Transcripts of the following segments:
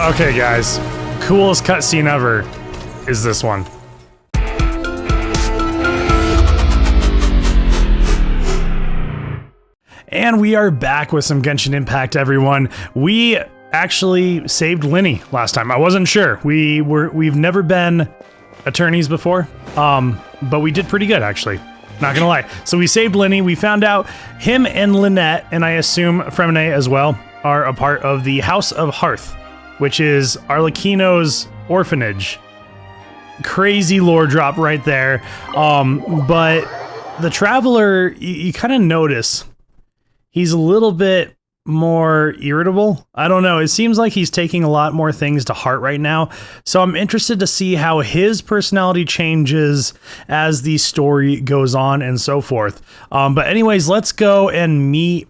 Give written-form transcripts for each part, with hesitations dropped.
Okay, guys. Coolest cutscene ever is this one. And we are back with some Genshin Impact, everyone. We actually saved Linny last time. I wasn't sure. We've never been attorneys before, but we did pretty good, actually. Not gonna lie. So we saved Linny. We found out him and Lynette, and I assume Fremine as well, are a part of the House of Hearth, which is Arlecchino's orphanage. Crazy lore drop right there. But the Traveler, you kind of notice he's a little bit more irritable. I don't know. It seems like he's taking a lot more things to heart right now. So I'm interested to see how his personality changes as the story goes on and so forth. But anyways, let's go and meet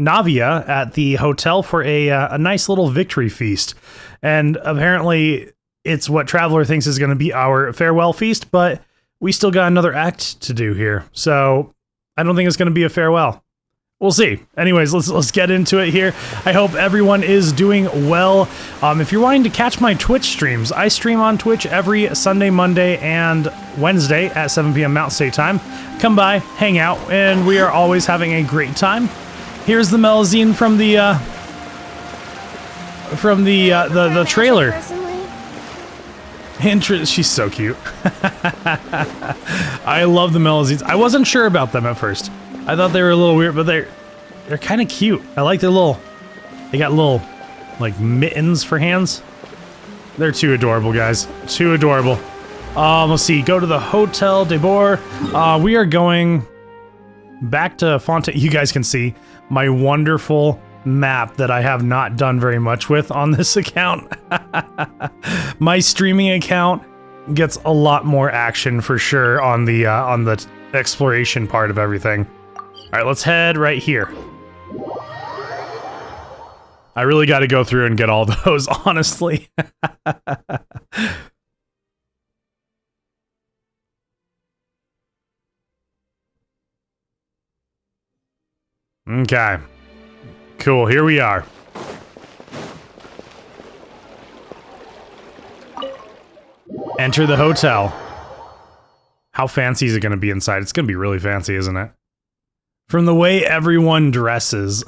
Navia at the hotel for a nice little victory feast. And apparently it's what Traveler thinks is going to be our farewell feast, but we still got another act to do here. So I don't think it's going to be a farewell. We'll see. Anyways, let's get into it here. I hope everyone is doing well. If you're wanting to catch my Twitch streams, I stream on Twitch every Sunday, Monday, and Wednesday at 7 p.m. Mountain State Time. Come by, hang out, and we are always having a great time. Here's the Melazine from the trailer. She's so cute. I love the Melazines. I wasn't sure about them at first. I thought they were a little weird, but they're kind of cute. I like their they got little, like, mittens for hands. They're too adorable, guys. Too adorable. Let's see. Go to the Hotel de Boer. We are going back to Fontaine. You guys can see my wonderful map that I have not done very much with on this account. My streaming account gets a lot more action for sure on the exploration part of everything. All right, let's head right here. I really got to go through and get all those, honestly. Okay. Cool, here we are. Enter the hotel. How fancy is it going to be inside? It's going to be really fancy, isn't it? From the way everyone dresses.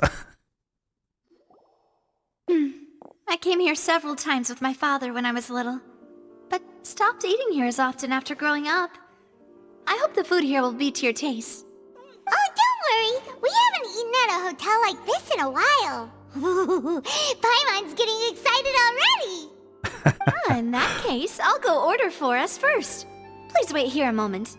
I came here several times with my father when I was little, but stopped eating here as often after growing up. I hope the food here will be to your taste. Oh, don't worry. We haven't eaten at a hotel like this in a while. Paimon's getting excited already. In that case, I'll go order for us first. Please wait here a moment.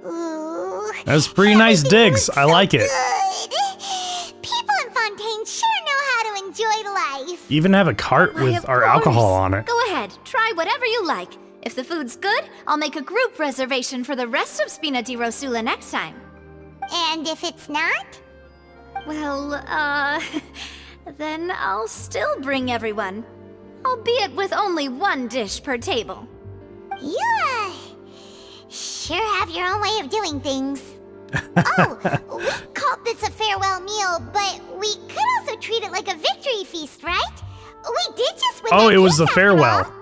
Ooh, That's pretty nice digs. I like it. Good. People in Fontaine sure know how to enjoy life. Even have a cart with our alcohol on it. Go ahead, try whatever you like. If the food's good, I'll make a group reservation for the rest of Spina di Rosula next time. And if it's not? Well, then I'll still bring everyone. Albeit with only one dish per table. You, sure have your own way of doing things. Oh, we called this a farewell meal, but we could also treat it like a victory feast, right? We did just win. Oh, it was the after farewell. all.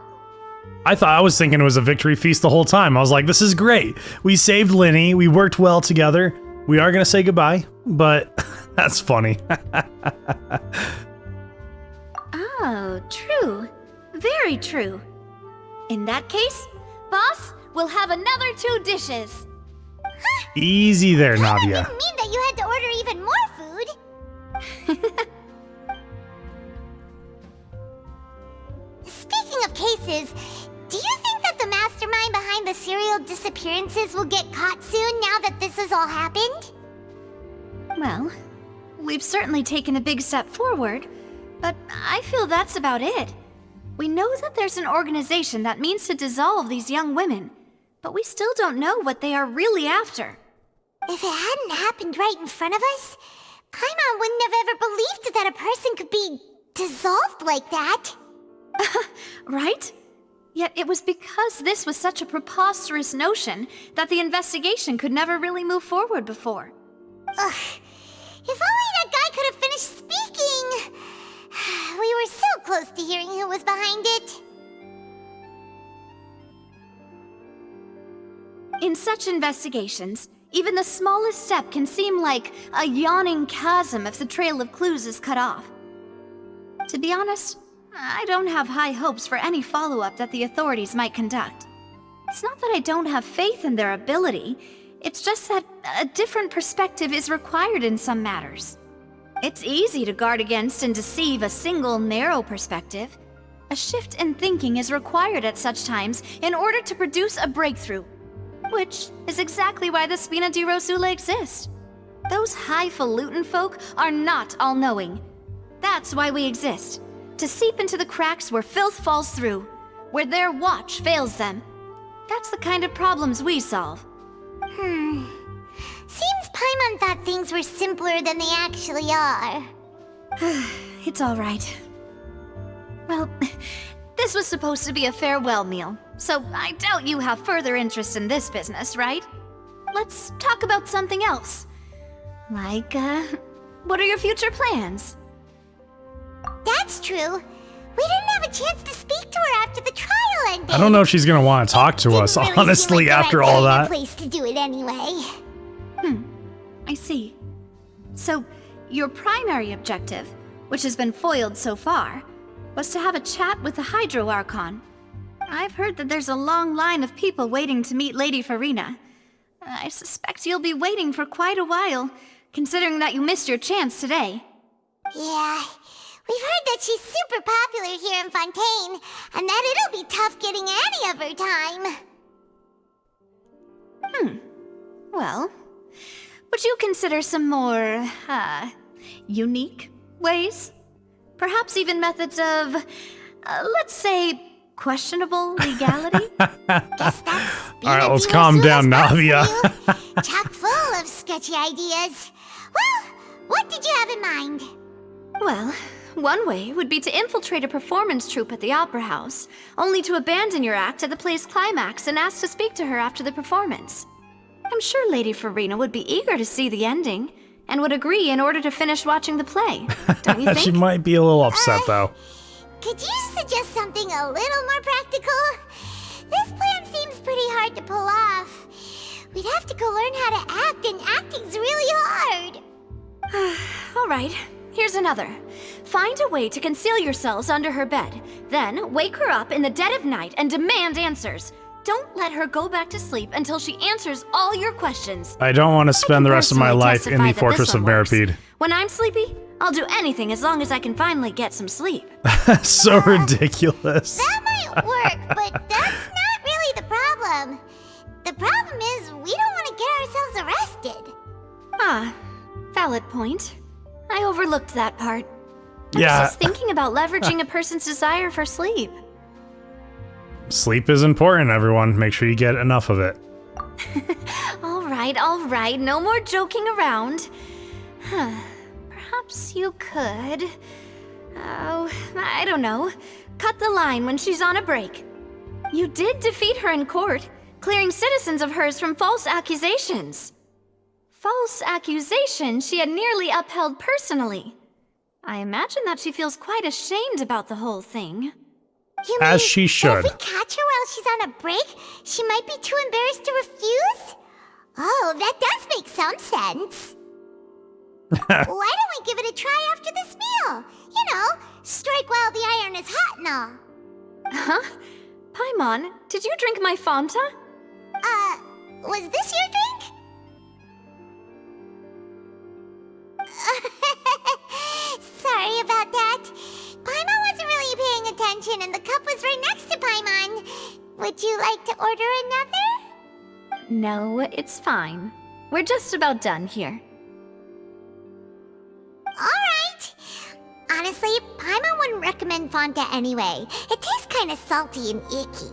I was thinking it was a victory feast the whole time. I was like, this is great. We saved Linny. We worked well together. We are going to say goodbye, but that's funny. Oh, true. Very true. In that case, boss, we'll have another 2 dishes. Easy there, That Navia. didn't mean that you had to order even more food. Speaking of cases, do you think that the mastermind behind the serial disappearances will get caught soon now that this has all happened? Well, we've certainly taken a big step forward, but I feel that's about it. We know that there's an organization that means to dissolve these young women, but we still don't know what they are really after. If it hadn't happened right in front of us, Paimon wouldn't have ever believed that a person could be dissolved like that. Right? Yet it was because this was such a preposterous notion that the investigation could never really move forward before. Ugh. If only that close to hearing who was behind it. In such investigations, even the smallest step can seem like a yawning chasm if the trail of clues is cut off. To be honest, I don't have high hopes for any follow-up that the authorities might conduct. It's not that I don't have faith in their ability, it's just that a different perspective is required in some matters. It's easy to guard against and deceive a single narrow perspective. A shift in thinking is required at such times in order to produce a breakthrough. Which is exactly why the Spina di Rosula exist. Those highfalutin folk are not all-knowing. That's why we exist. To seep into the cracks where filth falls through, where their watch fails them. That's the kind of problems we solve. Seems Paimon thought things were simpler than they actually are. It's all right. Well, this was supposed to be a farewell meal, so I doubt you have further interest in this business, right? Let's talk about something else. Like, what are your future plans? That's true. We didn't have a chance to speak to her after the trial ended. I don't know if she's gonna want to talk to us, Didn't really honestly, seem like the after right all time or that. place to do it anyway. I see. So, your primary objective, which has been foiled so far, was to have a chat with the Hydro Archon. I've heard that there's a long line of people waiting to meet Lady Farina. I suspect you'll be waiting for quite a while, considering that you missed your chance today. Yeah, we've heard that she's super popular here in Fontaine, and that it'll be tough getting any of her time. Well, would you consider some more, unique ways? Perhaps even methods of, let's say, questionable legality? Guess that's Alright, let's calm down, Navia. Chock full of sketchy ideas. Well, what did you have in mind? Well, one way would be to infiltrate a performance troupe at the Opera House, only to abandon your act at the play's climax and ask to speak to her after the performance. I'm sure Lady Farina would be eager to see the ending, and would agree in order to finish watching the play. Don't you think? She might be a little upset, though. Could you suggest something a little more practical? This plan seems pretty hard to pull off. We'd have to go learn how to act, and acting's really hard. All right, here's another. Find a way to conceal yourselves under her bed. Then wake her up in the dead of night and demand answers. Don't let her go back to sleep until she answers all your questions. I don't want to spend the rest of my personally life in the testify that Fortress this of one works. Meripede. When I'm sleepy, I'll do anything as long as I can finally get some sleep. So ridiculous. That might work, but that's not really the problem. The problem is we don't want to get ourselves arrested. Ah, valid point. I overlooked that part. I Yeah. was just thinking about leveraging a person's desire for sleep. Sleep is important, everyone. Make sure you get enough of it. All right, no more joking around. Perhaps you could... Oh, I don't know. Cut the line when she's on a break. You did defeat her in court, clearing citizens of hers from false accusations. False accusations she had nearly upheld personally. I imagine that she feels quite ashamed about the whole thing. You As mean she should. If we catch her while she's on a break, she might be too embarrassed to refuse? Oh, that does make some sense. Why don't we give it a try after this meal? You know, strike while the iron is hot and all. Huh? Paimon, did you drink my Fanta? Was this your drink? Sorry about that. Paimon wasn't really paying attention and the cup was right next to Paimon. Would you like to order another? No, it's fine. We're just about done here. Alright. Honestly, Paimon wouldn't recommend Fanta anyway. It tastes kinda salty and icky.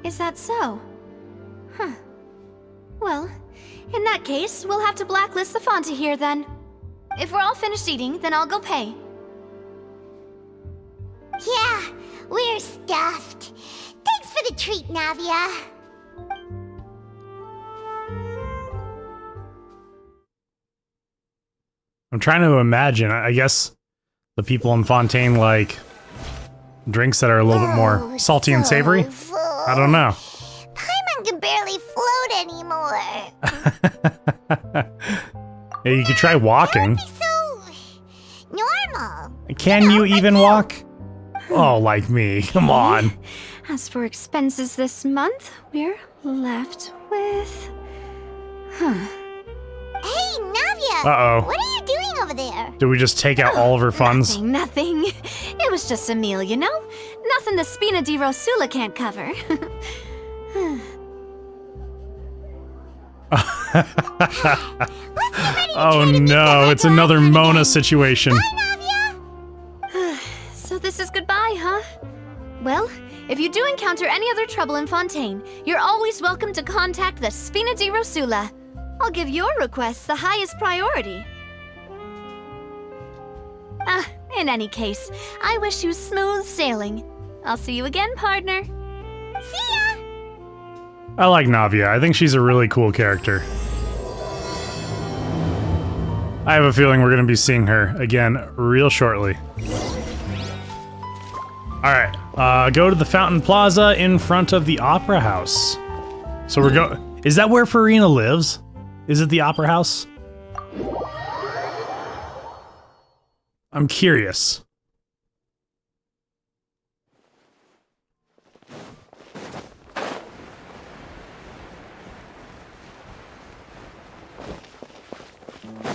Is that so? Huh. Well, in that case, we'll have to blacklist the Fanta here then. If we're all finished eating, then I'll go pay. Yeah, we're stuffed. Thanks for the treat, Navia. I'm trying to imagine. I guess The people in Fontaine like drinks that are a little bit more salty and savory? Full. I don't know. Paimon can barely float anymore. Yeah, you could try walking. That would be so normal. Can you even walk? Oh, like me. Come on. As for expenses this month, we're left with... Hey, Navia! Uh-oh. What are you doing over there? Did we just take out all of her funds? Nothing. It was just a meal, you know? Nothing the Spina di Rosula can't cover. Oh no, it's another Mona situation. Bye, Navia! So this is goodbye, huh? Well, if you do encounter any other trouble in Fontaine, you're always welcome to contact the Spina di Rosula. I'll give your requests the highest priority. In any case, I wish you smooth sailing. I'll see you again, partner. See ya! I like Navia. I think she's a really cool character. I have a feeling we're going to be seeing her again real shortly. Alright, go to the Fountain Plaza in front of the Opera House. So we're going... Is that where Farina lives? Is it the Opera House? I'm curious.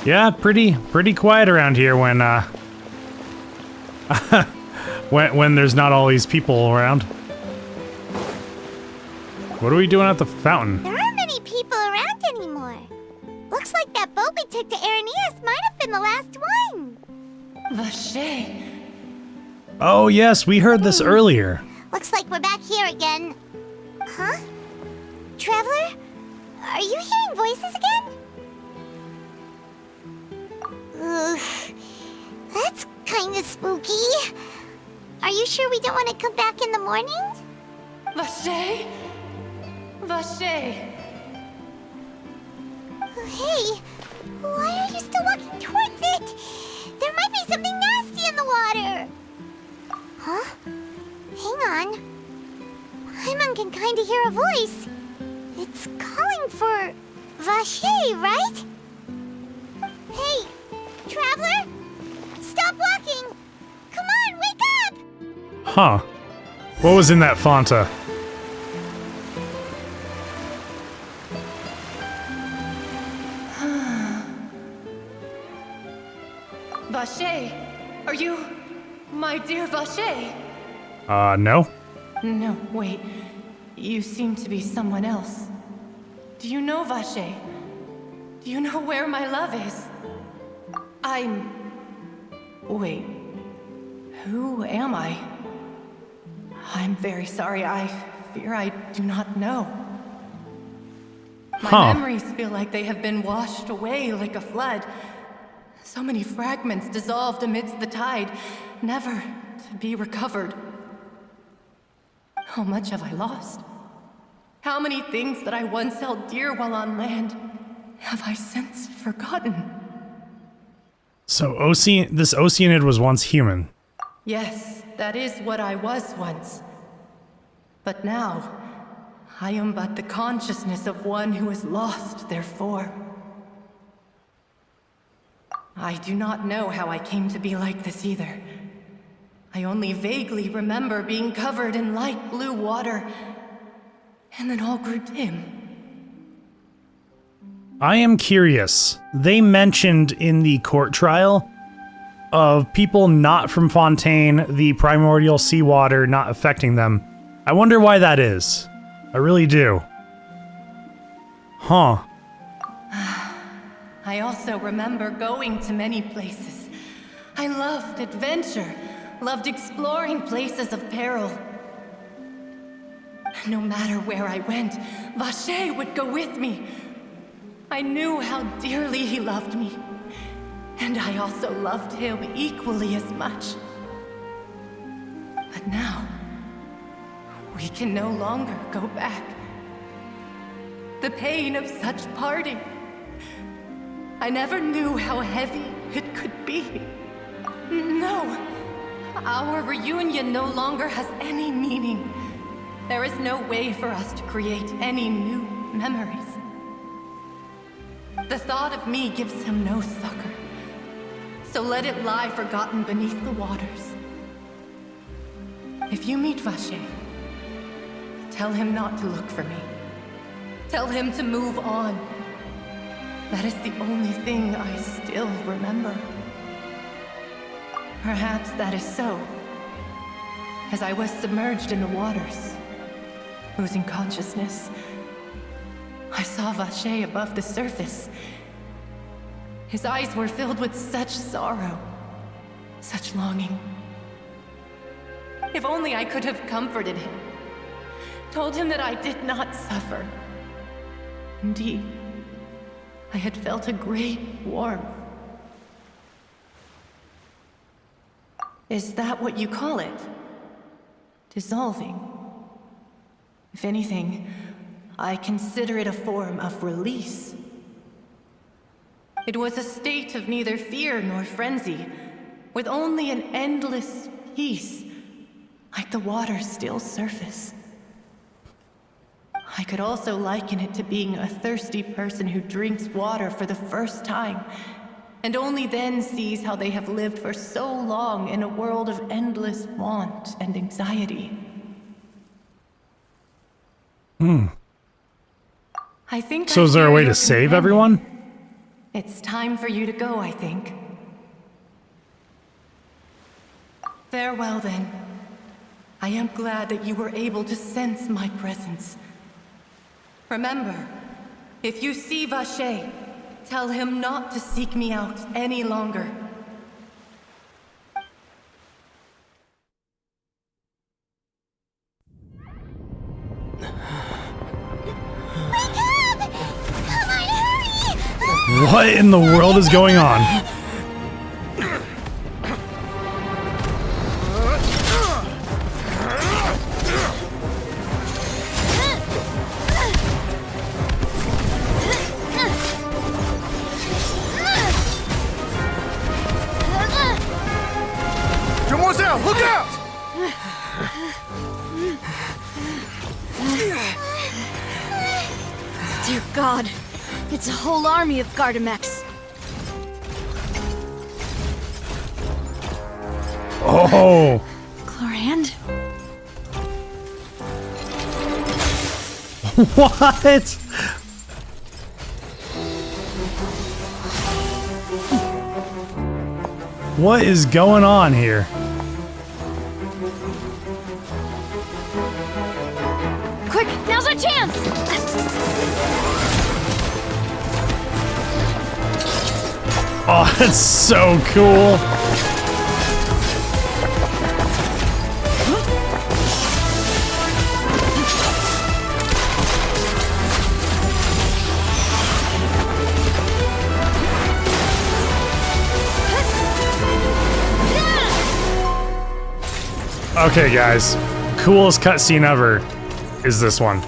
Yeah, pretty quiet around here when when there's not all these people around. What are we doing at the fountain? There aren't many people around anymore. Looks like that boat we took to Araneas might have been the last one. Vache. Oh yes, we heard this earlier. Looks like we're back here again. Huh? Traveler? Are you hearing voices again? Ugh. That's kinda spooky. Are you sure we don't want to come back in the morning? Vache. Vache. Hey, why are you still walking towards it? There might be something nasty in the water. Huh? Hang on. Paimon can kinda hear a voice. It's calling for Vache, right? Hey, traveler! Stop walking! Come on, wake up! Huh. What was in that Fanta? Vache. Are you my dear Vache? No. No, wait. You seem to be someone else. Do you know Vache? Do you know where my love is? Wait. Who am I? I'm very sorry. I fear I do not know. My memories feel like they have been washed away like a flood. So many fragments dissolved amidst the tide, never to be recovered. How much have I lost? How many things that I once held dear while on land have I since forgotten? So this Oceanid was once human. Yes, that is what I was once. But now, I am but the consciousness of one who is lost, therefore. I do not know how I came to be like this either. I only vaguely remember being covered in light blue water, and then all grew dim. I am curious. They mentioned in the court trial of people not from Fontaine, the primordial seawater not affecting them. I wonder why that is. I really do. Huh. I also remember going to many places. I loved adventure, loved exploring places of peril. No matter where I went, Vache would go with me. I knew how dearly he loved me, and I also loved him equally as much. But now, we can no longer go back. The pain of such parting, I never knew how heavy it could be. No. Our reunion no longer has any meaning. There is no way for us to create any new memories. The thought of me gives him no succor. So let it lie forgotten beneath the waters. If you meet Vacher, tell him not to look for me. Tell him to move on. That is the only thing I still remember. Perhaps that is so. As I was submerged in the waters, losing consciousness, I saw Vacher above the surface. His eyes were filled with such sorrow, such longing. If only I could have comforted him, told him that I did not suffer. Indeed, I had felt a great warmth. Is that what you call it? Dissolving? If anything, I consider it a form of release. It was a state of neither fear nor frenzy, with only an endless peace, like the water's still surface. I could also liken it to being a thirsty person who drinks water for the first time, and only then sees how they have lived for so long in a world of endless want and anxiety. I think So is there a way to save everyone? It's time for you to go, I think. Farewell, then. I am glad that you were able to sense my presence. Remember, if you see Vacher, tell him not to seek me out any longer. What in the world is going on? Demoiselle, look out! Dear God, it's a whole army of Gardamex. Oh! Chlorand? What? What is going on here? Quick, now's our chance! Oh, that's so cool. Okay, guys. Coolest cutscene ever is this one.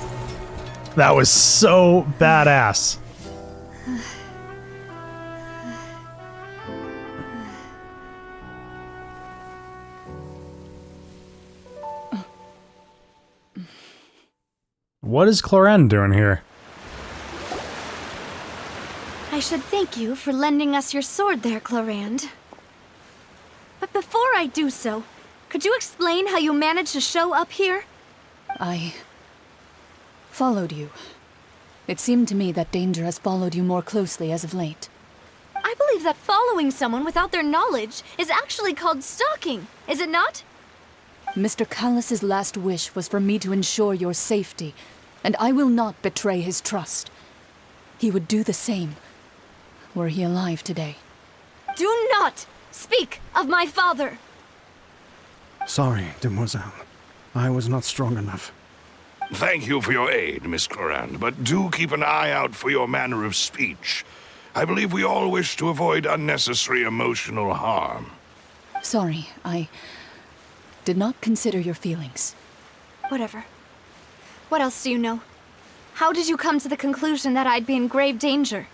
That was so badass. What is Chlorand doing here? I should thank you for lending us your sword there, Chlorand. But before I do so, could you explain how you managed to show up here? I followed you. It seemed to me that danger has followed you more closely as of late. I believe that following someone without their knowledge is actually called stalking, is it not? Mr. Callus's last wish was for me to ensure your safety, and I will not betray his trust. He would do the same, were he alive today. Do not speak of my father! Sorry, Demoiselle. I was not strong enough. Thank you for your aid, Miss Chlorand, but do keep an eye out for your manner of speech. I believe we all wish to avoid unnecessary emotional harm. Sorry, I did not consider your feelings. Whatever. What else do you know? How did you come to the conclusion that I'd be in grave danger?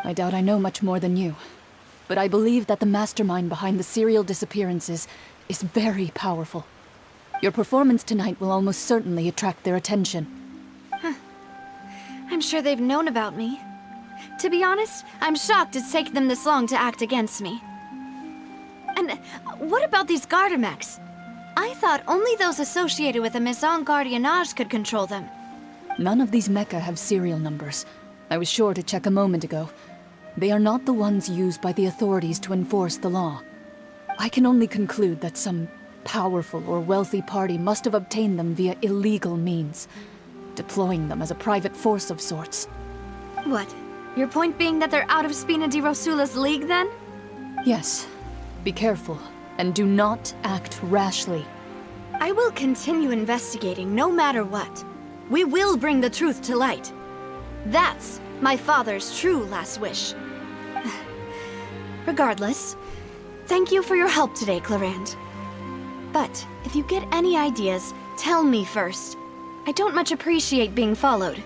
I doubt I know much more than you. but I believe that the mastermind behind the serial disappearances is very powerful. Your performance tonight will almost certainly attract their attention. I'm sure they've known about me. To be honest, I'm shocked it's taken them this long to act against me. And what about these Gardamex? I thought only those associated with the Maison Gardiennage could control them. None of these mecha have serial numbers. I was sure to check a moment ago. They are not the ones used by the authorities to enforce the law. I can only conclude that some powerful or wealthy party must have obtained them via illegal means, deploying them as a private force of sorts. What? Your point being that they're out of Spina di Rosula's league, then? Yes. Be careful, and do not act rashly. I will continue investigating no matter what. We will bring the truth to light. That's my father's true last wish. Regardless, thank you for your help today, Clarand. But if you get any ideas, tell me first. I don't much appreciate being followed.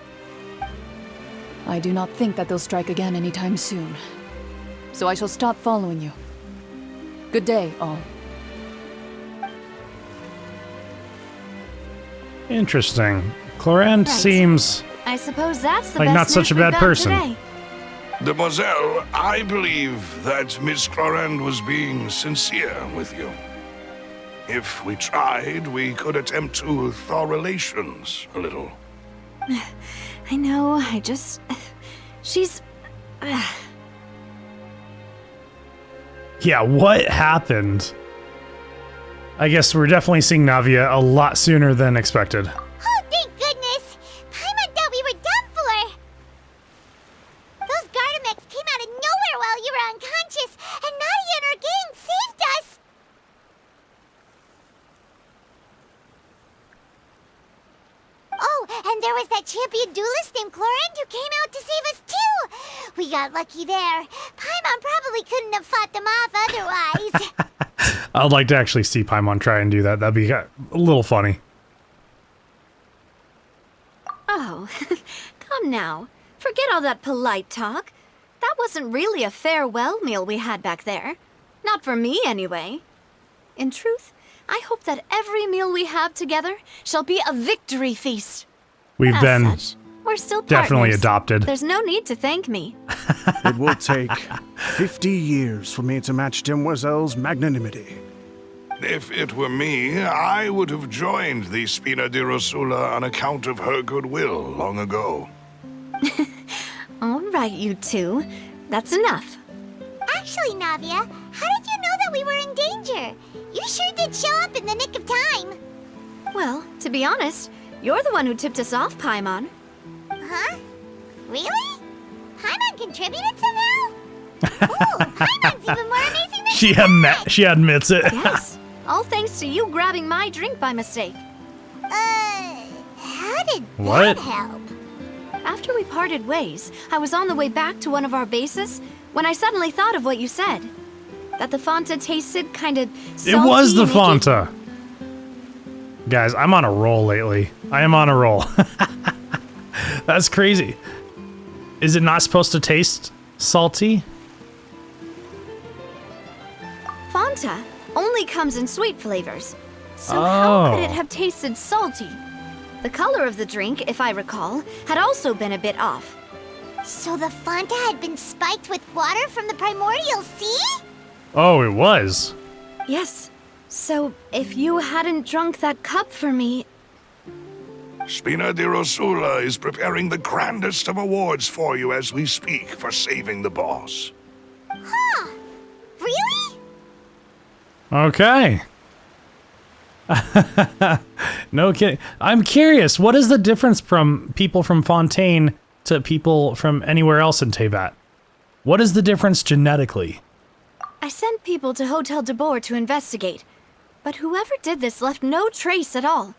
I do not think that they'll strike again anytime soon. So I shall stop following you. Good day, all. Interesting. Clarand seems I suppose that's the like best not such a news we've bad got person. today. Demoiselle, I believe that Miss Clarand was being sincere with you. If we tried, we could attempt to thaw relations a little. I know, she's... Yeah, what happened? I guess we're definitely seeing Navia a lot sooner than expected. Oh, thank goodness! Paimon thought we were done for! Those Gardamex came out of nowhere while you were unconscious, and Nadia and her gang saved us! Oh, and there was that champion duelist named Clarand who came out to save us too! We got lucky there. Paimon probably couldn't have fought them off otherwise. I'd like to actually see Paimon try and do that. That'd be a little funny. Oh, come now. Forget all that polite talk. That wasn't really a farewell meal we had back there. Not for me, anyway. In truth, I hope that every meal we have together shall be a victory feast. We've As been such, we're still definitely partners. adopted. There's no need to thank me. It will take 50 years for me to match Demoiselle's magnanimity. If it were me, I would have joined the Spina di Rosula on account of her goodwill long ago. All right, you two. That's enough. Actually, Navia, how did you know that we were in danger? You sure did show up in the nick of time. Well, to be honest, you're the one who tipped us off, Paimon. Huh? Really? Paimon contributed somehow? Ooh, Paimon's even more amazing than She admits it. Yes. All thanks to you grabbing my drink by mistake. How did What? that help? After we parted ways, I was on the way back to one of our bases when I suddenly thought of what you said. That the Fanta tasted kind of salty. It was the and icky. Fanta. Guys, I'm on a roll lately. I am on a roll. That's crazy. Is it not supposed to taste salty? Fanta only comes in sweet flavors. So how could Oh. it have tasted salty? The color of the drink, if I recall, had also been a bit off. So the Fanta had been spiked with water from the primordial sea? Oh, it was. Yes. So if you hadn't drunk that cup for me... Spina di Rosula is preparing the grandest of awards for you as we speak for saving the boss. Huh. Really? Okay. No kidding. I'm curious, what is the difference from people from Fontaine to people from anywhere else in Teyvat? What is the difference genetically? I sent people to Hotel de Boer to investigate, but whoever did this left no trace at all.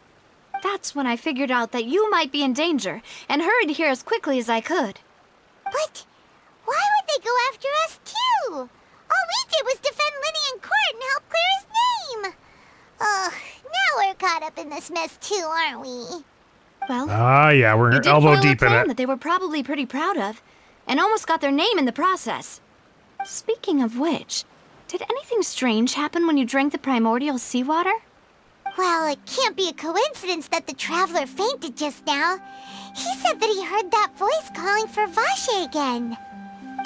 That's when I figured out that you might be in danger and hurried here as quickly as I could. But why would they go after us too? All we did was defend Linny in court and help clear his name. Ugh, now we're caught up in this mess too, aren't we? Well, Ah, yeah, you we're did elbow foil a deep in plan it. that they were probably pretty proud of, and almost got their name in the process. Speaking of which, did anything strange happen when you drank the primordial seawater? Well, it can't be a coincidence that the traveler fainted just now. He said that he heard that voice calling for Vache again.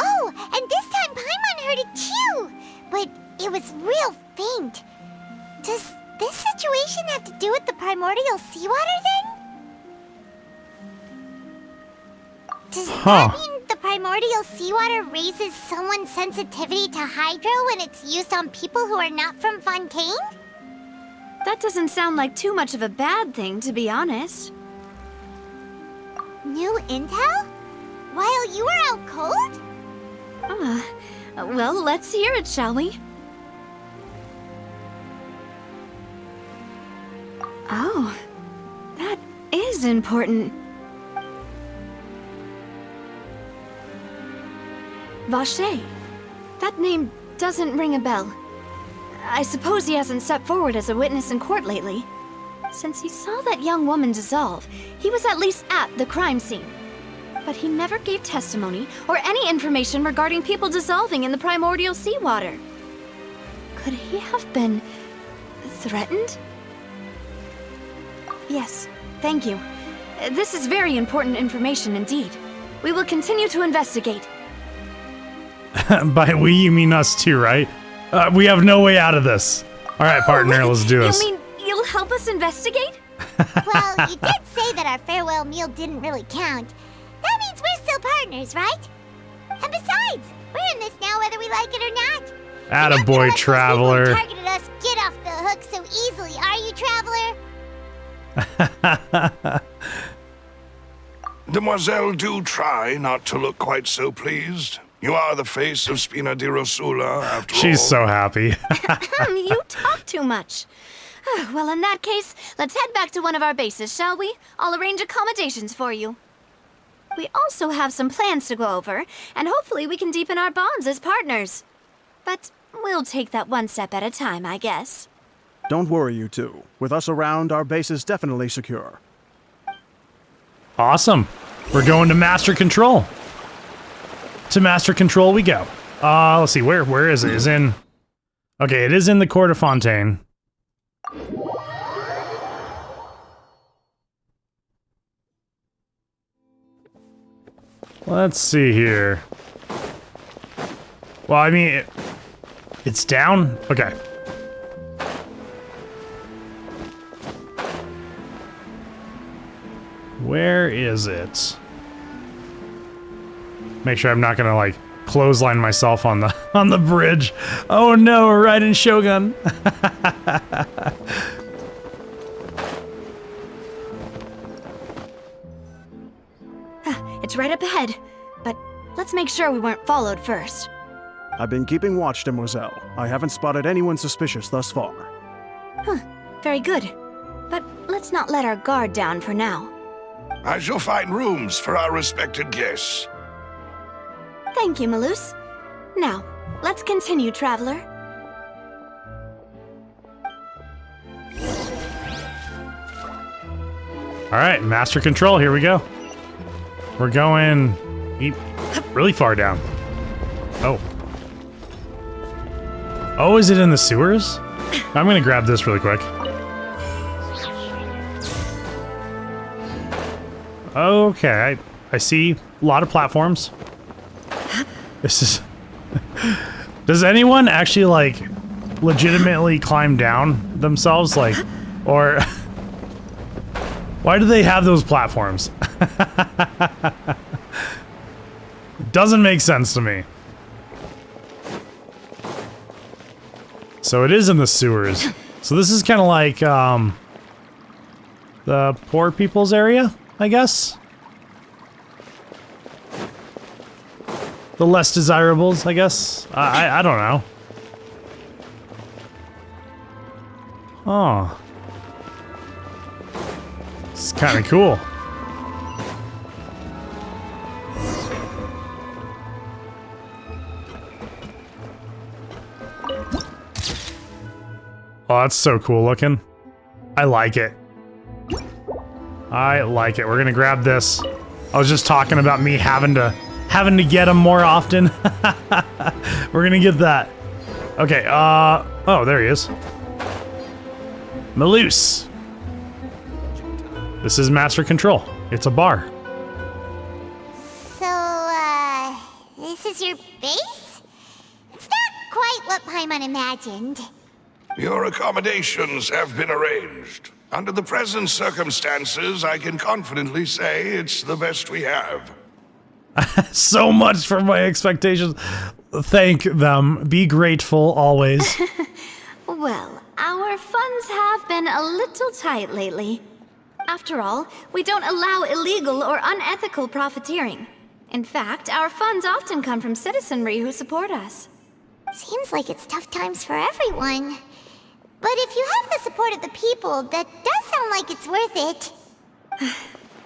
Oh, and this time Paimon heard it too, but it was real faint. Does this situation have to do with the primordial seawater then? Does that mean the primordial seawater raises someone's sensitivity to hydro when it's used on people who are not from Fontaine? That doesn't sound like too much of a bad thing, to be honest. New intel? While you were out cold? Well, let's hear it, shall we? Oh, that is important. Vache. That name doesn't ring a bell. I suppose he hasn't stepped forward as a witness in court lately. Since he saw that young woman dissolve, he was at least at the crime scene. But he never gave testimony or any information regarding people dissolving in the primordial seawater. Could he have been threatened? Yes, thank you. This is very important information indeed. We will continue to investigate. By we, you mean us too, right? We have no way out of this. All right, partner, let's do this. You mean you'll help us investigate? Well, you did say that our farewell meal didn't really count. That means we're still partners, right? And besides, we're in this now whether we like it or not. Attaboy, traveler. You're not gonna let those people who targeted us get off the hook so easily, are you, traveler? Demoiselle, do try not to look quite so pleased. You are the face of Spina di Rosula, after all. She's so happy. You talk too much. Well, in that case, let's head back to one of our bases, shall we? I'll arrange accommodations for you. We also have some plans to go over, and hopefully we can deepen our bonds as partners. But we'll take that one step at a time, I guess. Don't worry, you two. With us around, our base is definitely secure. Awesome. We're going to Master Control. To Master Control we go. Let's see, where is it? Is in... Okay, it is in the Court of Fontaine. Let's see here. Well, I mean, it's down? Okay. Where is it? Make sure I'm not gonna, like, clothesline myself on the bridge. Oh no, we're riding Shogun. It's right up ahead, but let's make sure we weren't followed first. I've been keeping watch, Demoiselle. I haven't spotted anyone suspicious thus far. Very good. But let's not let our guard down for now. I shall find rooms for our respected guests. Thank you, Malus. Now, let's continue, traveler. All right, Master Control, here we go. We're going really far down. Oh. Oh, is it in the sewers? I'm gonna grab this really quick. Okay, I see a lot of platforms. This is... Does anyone actually, like, legitimately climb down themselves? Like, or... Why do they have those platforms? Doesn't make sense to me. So it is in the sewers. So this is kind of like, the poor people's area, I guess? The less desirables, I guess? I don't know. Oh. It's kind of cool. Oh, that's so cool looking. I like it. I like it. We're gonna grab this. I was just talking about me having to having to get them more often. We're gonna get that. Okay, oh, there he is. Maloose. This is Master Control. It's a bar. So, this is your base? It's not quite what Paimon imagined. Your accommodations have been arranged. Under the present circumstances, I can confidently say it's the best we have. So much for my expectations. Thank them. Be grateful always. Well, our funds have been a little tight lately. After all, we don't allow illegal or unethical profiteering. In fact, our funds often come from citizenry who support us. Seems like it's tough times for everyone. But if you have the support of the people, that does sound like it's worth it.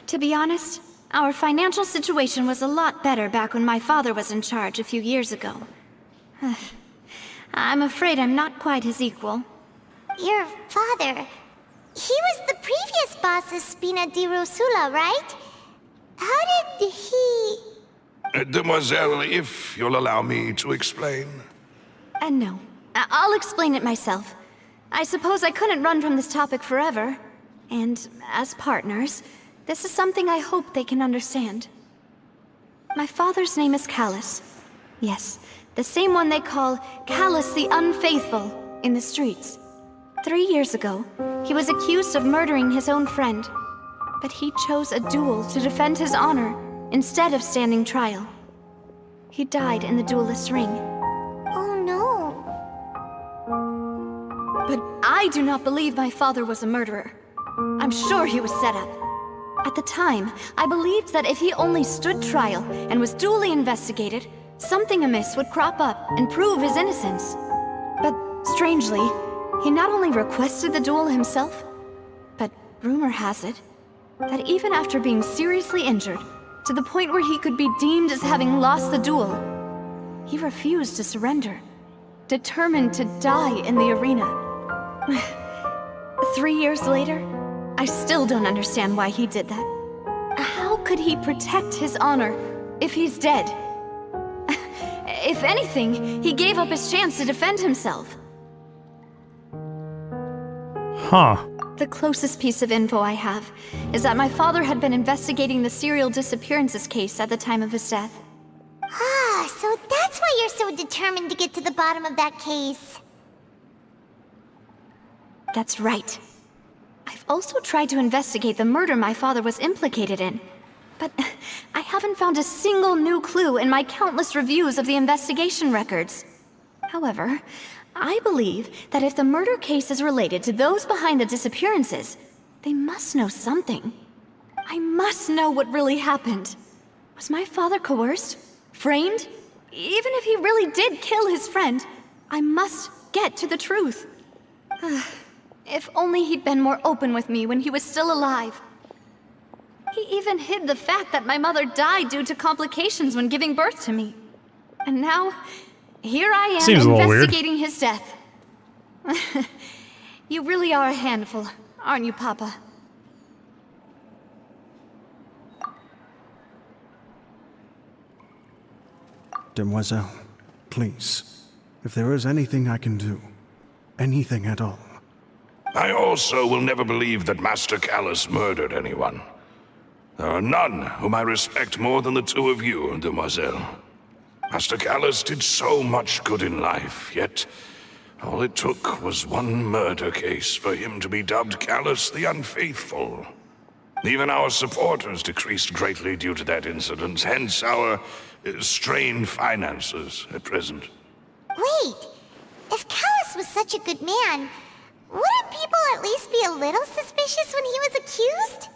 To be honest, our financial situation was a lot better back when my father was in charge a few years ago. I'm afraid I'm not quite his equal. Your father... He was the previous boss of Spina di Rosula, right? How did he... Demoiselle, if you'll allow me to explain. No. I'll explain it myself. I suppose I couldn't run from this topic forever. And as partners, this is something I hope they can understand. My father's name is Callus. Yes, the same one they call Callus the Unfaithful in the streets. 3 years ago, he was accused of murdering his own friend. But he chose a duel to defend his honor instead of standing trial. He died in the duelist's ring. Oh no. But I do not believe my father was a murderer. I'm sure he was set up. At the time, I believed that if he only stood trial and was duly investigated, something amiss would crop up and prove his innocence. But strangely, he not only requested the duel himself, but rumor has it that even after being seriously injured, to the point where he could be deemed as having lost the duel, he refused to surrender, determined to die in the arena. 3 years later, I still don't understand why he did that. How could he protect his honor if he's dead? If anything, he gave up his chance to defend himself. Huh. The closest piece of info I have is that my father had been investigating the serial disappearances case at the time of his death. Ah, so that's why you're so determined to get to the bottom of that case. That's right. I've also tried to investigate the murder my father was implicated in, but I haven't found a single new clue in my countless reviews of the investigation records. However, I believe that if the murder case is related to those behind the disappearances, they must know something. I must know what really happened. Was my father coerced? Framed? Even if he really did kill his friend, I must get to the truth. If only he'd been more open with me when he was still alive. He even hid the fact that my mother died due to complications when giving birth to me. And now, here I am investigating his death. You really are a handful, aren't you, Papa? Demoiselle, please, if there is anything I can do, anything at all. I also will never believe that Master Callus murdered anyone. There are none whom I respect more than the two of you, Demoiselle. Master Callus did so much good in life, yet all it took was one murder case for him to be dubbed Callus the Unfaithful. Even our supporters decreased greatly due to that incident, hence our strained finances at present. Wait, if Callus was such a good man, wouldn't people at least be a little suspicious when he was accused?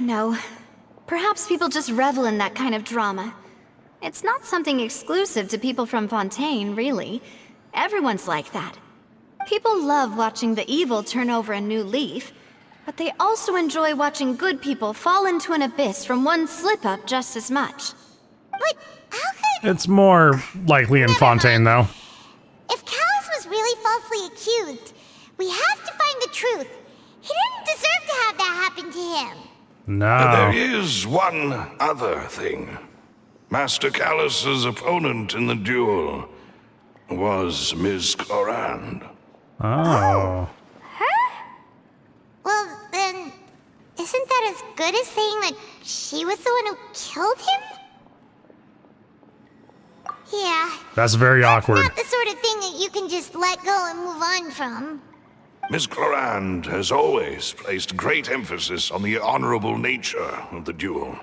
No. Perhaps people just revel in that kind of drama. It's not something exclusive to people from Fontaine, really. Everyone's like that. People love watching the evil turn over a new leaf, but they also enjoy watching good people fall into an abyss from one slip-up just as much. But how could... It's more likely in Fontaine, though. If Callus was really falsely accused, we have to find the truth. He didn't deserve to have that happen to him. No. There is one other thing. Master Callus's opponent in the duel was Ms. Clorand. Oh. Well, then, isn't that as good as saying that she was the one who killed him? Yeah. That's very awkward. Not the sort of thing that you can just let go and move on from. Ms. Clorand has always placed great emphasis on the honorable nature of the duel.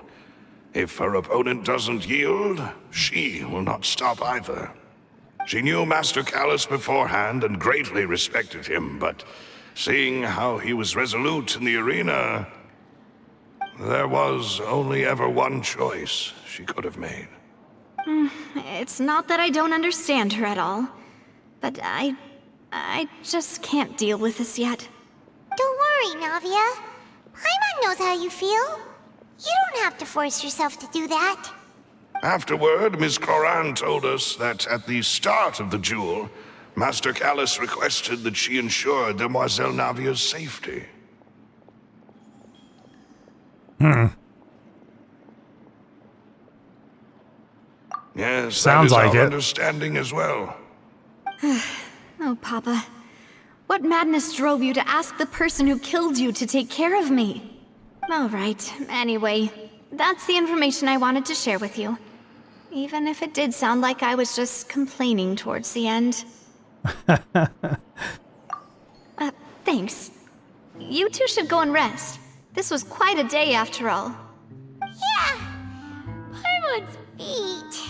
If her opponent doesn't yield, she will not stop either. She knew Master Callus beforehand and greatly respected him, but seeing how he was resolute in the arena, there was only ever one choice she could have made. It's not that I don't understand her at all, but I just can't deal with this yet. Don't worry, Navia. Paimon knows how you feel. You don't have to force yourself to do that. Afterward, Ms. Clorand told us that at the start of the duel, Master Callus requested that she ensure Demoiselle Navia's safety. Yes, Sounds that is like our it. understanding as well. Oh, Papa. What madness drove you to ask the person who killed you to take care of me? All right, anyway, that's the information I wanted to share with you. Even if it did sound like I was just complaining towards the end. Thanks. You two should go and rest. This was quite a day after all. Yeah. Paimon's feet.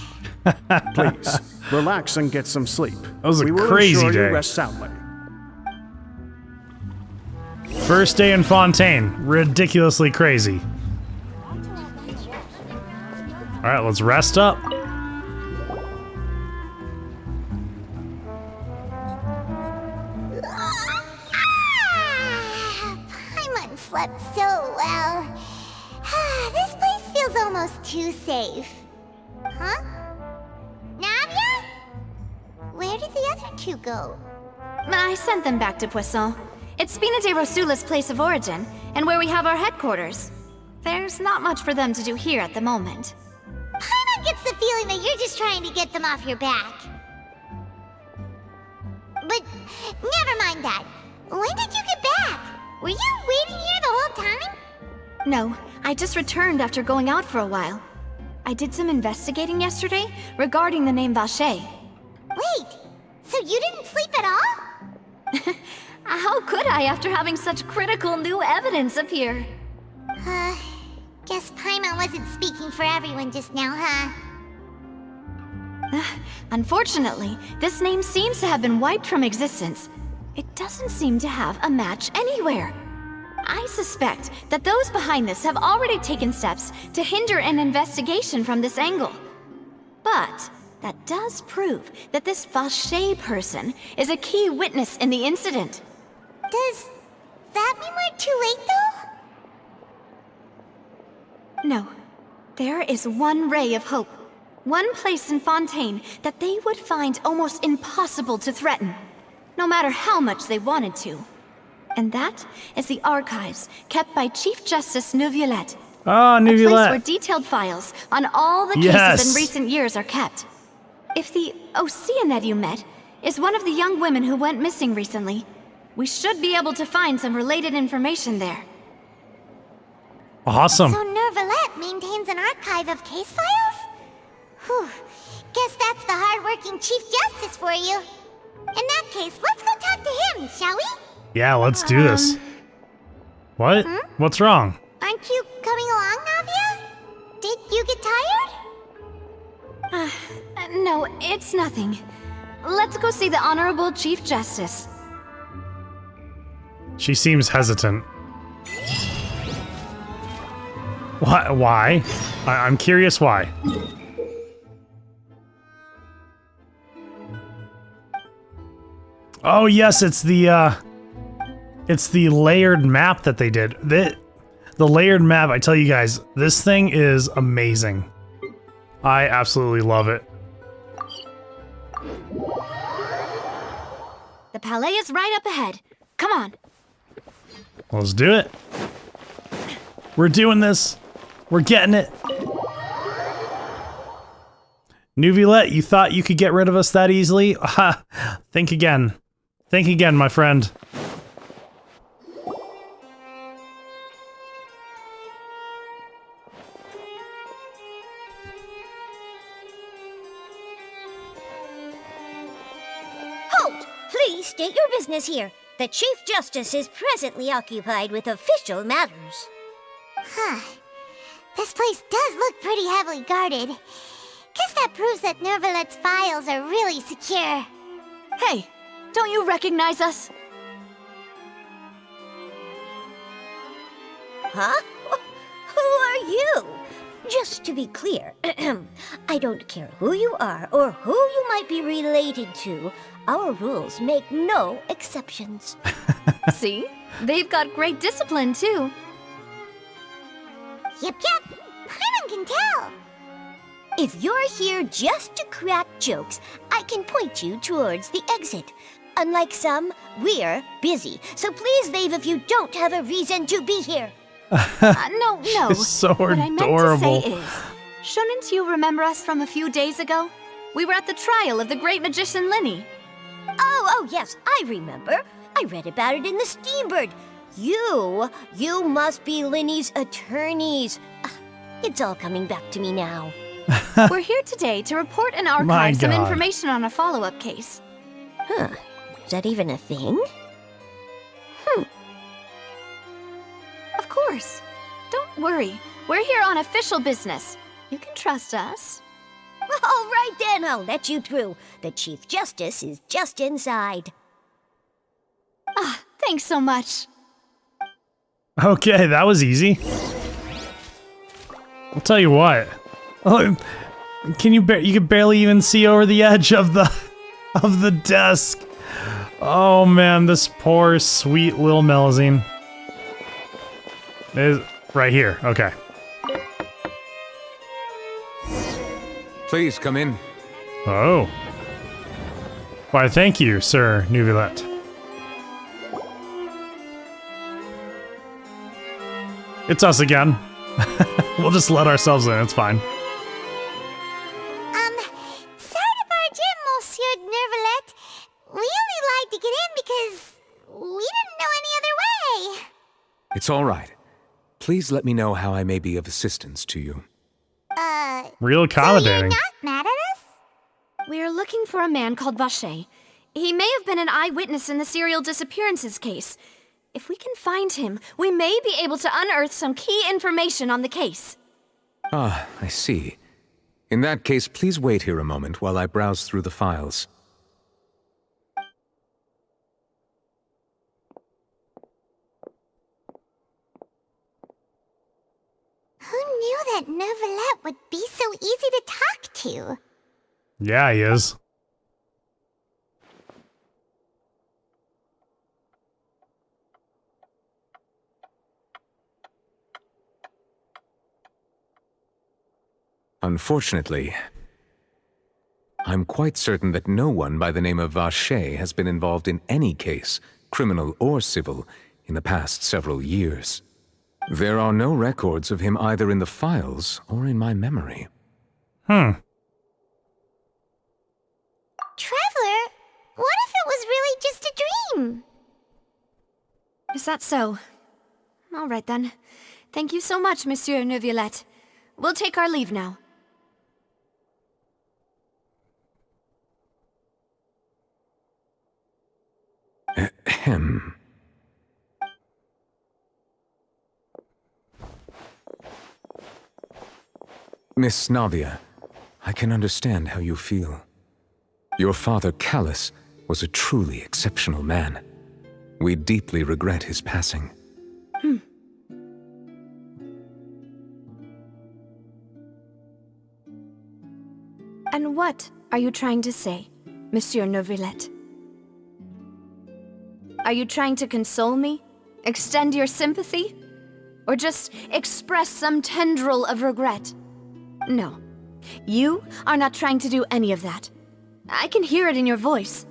Please, relax and get some sleep. That was a We will crazy ensure day. you rest soundly. First day in Fontaine. Ridiculously crazy. Alright, let's rest up. Paimon slept so well. This place feels almost too safe. Huh? Navia? Where did the other two go? I sent them back to Poisson. It's Spina de Rosula's place of origin, and where we have our headquarters. There's not much for them to do here at the moment. Paimon gets the feeling that you're just trying to get them off your back. But never mind that. When did you get back? Were you waiting here the whole time? No, I just returned after going out for a while. I did some investigating yesterday regarding the name Vache. Wait, so you didn't sleep at all? How could I after having such critical new evidence appear? Guess Paimon wasn't speaking for everyone just now, huh? Unfortunately, this name seems to have been wiped from existence. It doesn't seem to have a match anywhere. I suspect that those behind this have already taken steps to hinder an investigation from this angle. But that does prove that this Vache person is a key witness in the incident. Does that mean we're too late, though? No. There is one ray of hope. One place in Fontaine that they would find almost impossible to threaten, no matter how much they wanted to. And that is the archives kept by Chief Justice Neuvillette. Ah, A place where Neuvillette. detailed files on all the cases Yes. in recent years are kept. If the Ocean that you met is one of the young women who went missing recently, we should be able to find some related information there. Awesome. So Neuvillette maintains an archive of case files? Whew. Guess that's the hard-working Chief Justice for you. In that case, let's go talk to him, shall we? Yeah, let's do this. What? What's wrong? Aren't you coming along, Navia? Did you get tired? No, it's nothing. Let's go see the Honorable Chief Justice. She seems hesitant. Why? I'm curious why. Oh yes, it's the layered map that they did. The layered map, I tell you guys, this thing is amazing. I absolutely love it. The Palais is right up ahead. Come on. Let's do it. We're doing this. We're getting it. Nuvilette, you thought you could get rid of us that easily? Ha! Think again. Think again, my friend. Halt! Please state your business here. The Chief Justice is presently occupied with official matters. Huh. This place does look pretty heavily guarded. Guess that proves that Nervalet's files are really secure. Hey, don't you recognize us? Huh? Who are you? Just to be clear, I don't care who you are or who you might be related to. Our rules make no exceptions. See? They've got great discipline, too. Yep. Paimon can tell. If you're here just to crack jokes, I can point you towards the exit. Unlike some, we're busy, so please leave if you don't have a reason to be here. No. It's so What I adorable. meant to say is, shouldn't you remember us from a few days ago? We were at the trial of the great magician Linny. Oh, yes, I remember. I read about it in the Steambird. You must be Linny's attorneys. It's all coming back to me now. We're here today to report and My archive some God. information on a follow-up case. Huh, is that even a thing? Of course. Don't worry. We're here on official business. You can trust us. All right then, I'll let you through. The Chief Justice is just inside. Thanks so much. Okay, that was easy. I'll tell you what. Oh, you can barely even see over the edge of the desk. Oh man, this poor sweet little Melazine. Is right here. Okay. Please come in. Oh. Why, thank you, Sir Nuvilette. It's us again. We'll just let ourselves in, it's fine. Sorry to barge in, Monsieur Nervalet. We only lied to get in because we didn't know any other way. It's all right. Please let me know how I may be of assistance to you. Real accommodating. Not mad at us? We're looking for a man called Vacher. He may have been an eyewitness in the serial disappearances case. If we can find him, we may be able to unearth some key information on the case. Ah, I see. In that case, please wait here a moment while I browse through the files. Who knew that Nervalet would be so easy to talk to? Yeah, he is. Unfortunately, I'm quite certain that no one by the name of Vacher has been involved in any case, criminal or civil, in the past several years. There are no records of him either in the files or in my memory. Traveler, what if it was really just a dream? Is that so? All right then. Thank you so much, Monsieur Neuvillette. We'll take our leave now. Ahem. Miss Navia, I can understand how you feel. Your father, Callus, was a truly exceptional man. We deeply regret his passing. And what are you trying to say, Monsieur Neuvillette? Are you trying to console me? Extend your sympathy? Or just express some tendril of regret? No. You are not trying to do any of that. I can hear it in your voice.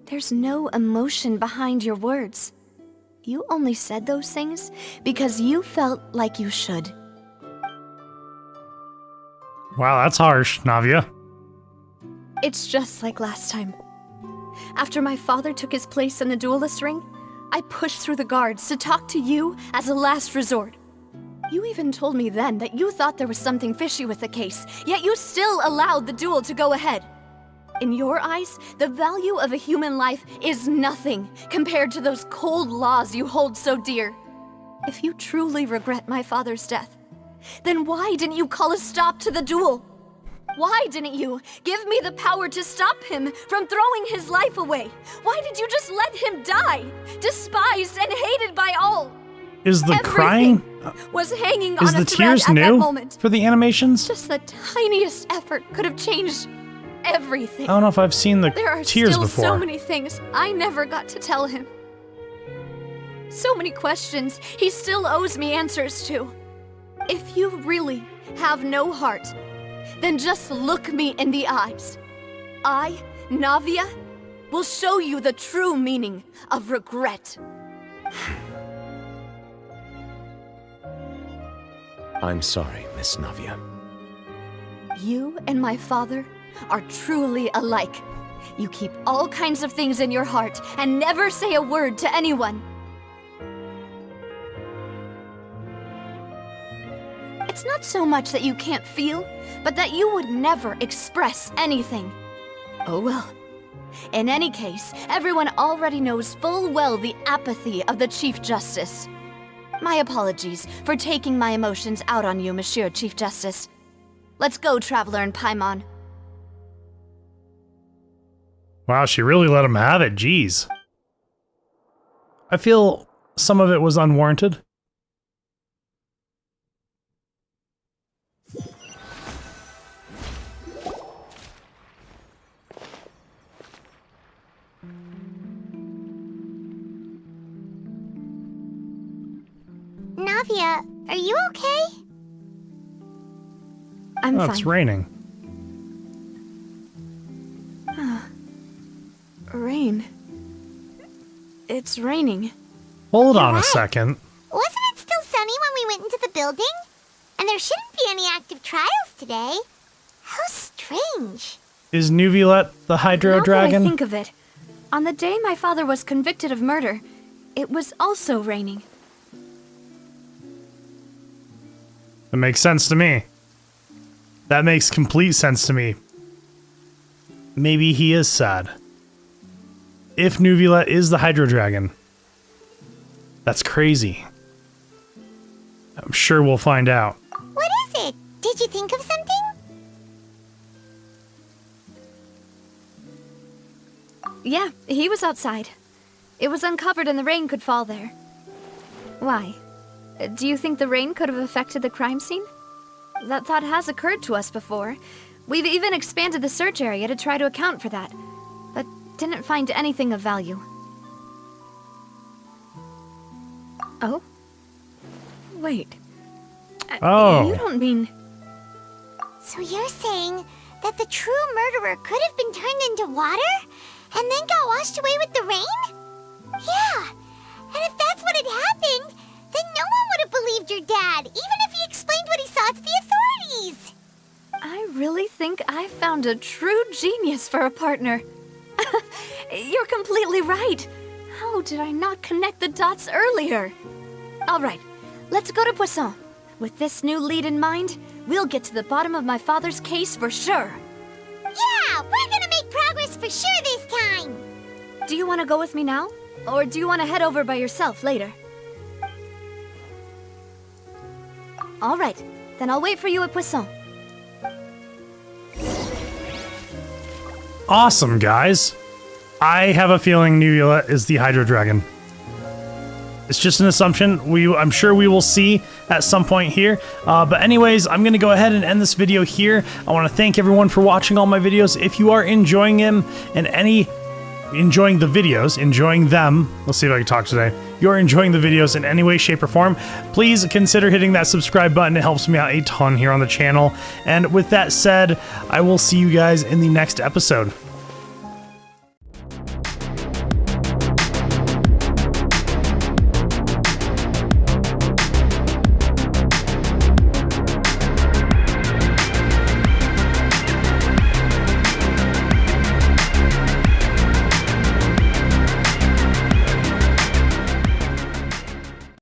There's no emotion behind your words. You only said those things because you felt like you should. Wow, that's harsh, Navia. It's just like last time. After my father took his place in the duelist ring, I pushed through the guards to talk to you as a last resort. You even told me then that you thought there was something fishy with the case, yet you still allowed the duel to go ahead. In your eyes, the value of a human life is nothing compared to those cold laws you hold so dear. If you truly regret my father's death, then why didn't you call a stop to the duel? Why didn't you give me the power to stop him from throwing his life away? Why did you just let him die, despised and hated by all? Is the Everything crying... was hanging on Is a the thread tears at that new moment. for the animations? Just the tiniest effort could have changed everything. I don't know if I've seen the There are tears still before. so many things I never got to tell him. So many questions he still owes me answers to. If you really have no heart, then just look me in the eyes. I, Navia, will show you the true meaning of regret. I'm sorry, Miss Navia. You and my father are truly alike. You keep all kinds of things in your heart and never say a word to anyone. It's not so much that you can't feel, but that you would never express anything. Oh well. In any case, everyone already knows full well the apathy of the Chief Justice. My apologies for taking my emotions out on you, Monsieur Chief Justice. Let's go, Traveler and Paimon. Wow, she really let him have it, jeez. I feel some of it was unwarranted. Navia, are you okay? I'm Oh, fine. it's raining. Rain. It's raining. Hold on a right. second. Wasn't it still sunny when we went into the building? And there shouldn't be any active trials today. How strange. Is Nuvilet the Hydro Now Dragon? that I think of it, on the day my father was convicted of murder, it was also raining. That makes sense to me. That makes complete sense to me. Maybe he is sad. If Nuvilet is the Hydro Dragon. That's crazy. I'm sure we'll find out. What is it? Did you think of something? Yeah, he was outside. It was uncovered and the rain could fall there. Why? Do you think the rain could have affected the crime scene? That thought has occurred to us before. We've even expanded the search area to try to account for that, but didn't find anything of value. Oh? Wait. Oh. You don't mean... So you're saying that the true murderer could have been turned into water and then got washed away with the rain? Yeah, and if that's what had happened, then no one would have believed your dad, even if he explained what he saw to the authorities. I really think I found a true genius for a partner. You're completely right. How did I not connect the dots earlier? All right, let's go to Poisson. With this new lead in mind, we'll get to the bottom of my father's case for sure. Yeah, we're gonna make progress for sure this time. Do you want to go with me now? Or do you want to head over by yourself later? All right, then I'll wait for you at Poisson. Awesome, guys. I have a feeling Nuvilet is the Hydro Dragon. It's just an assumption. I'm sure we will see at some point here. But anyways, I'm going to go ahead and end this video here. I want to thank everyone for watching all my videos. If you are enjoying them and enjoying the videos, enjoying them, let's see if I can talk today. You're enjoying the videos in any way, shape, or form, please consider hitting that subscribe button. It helps me out a ton here on the channel. And with that said, I will see you guys in the next episode.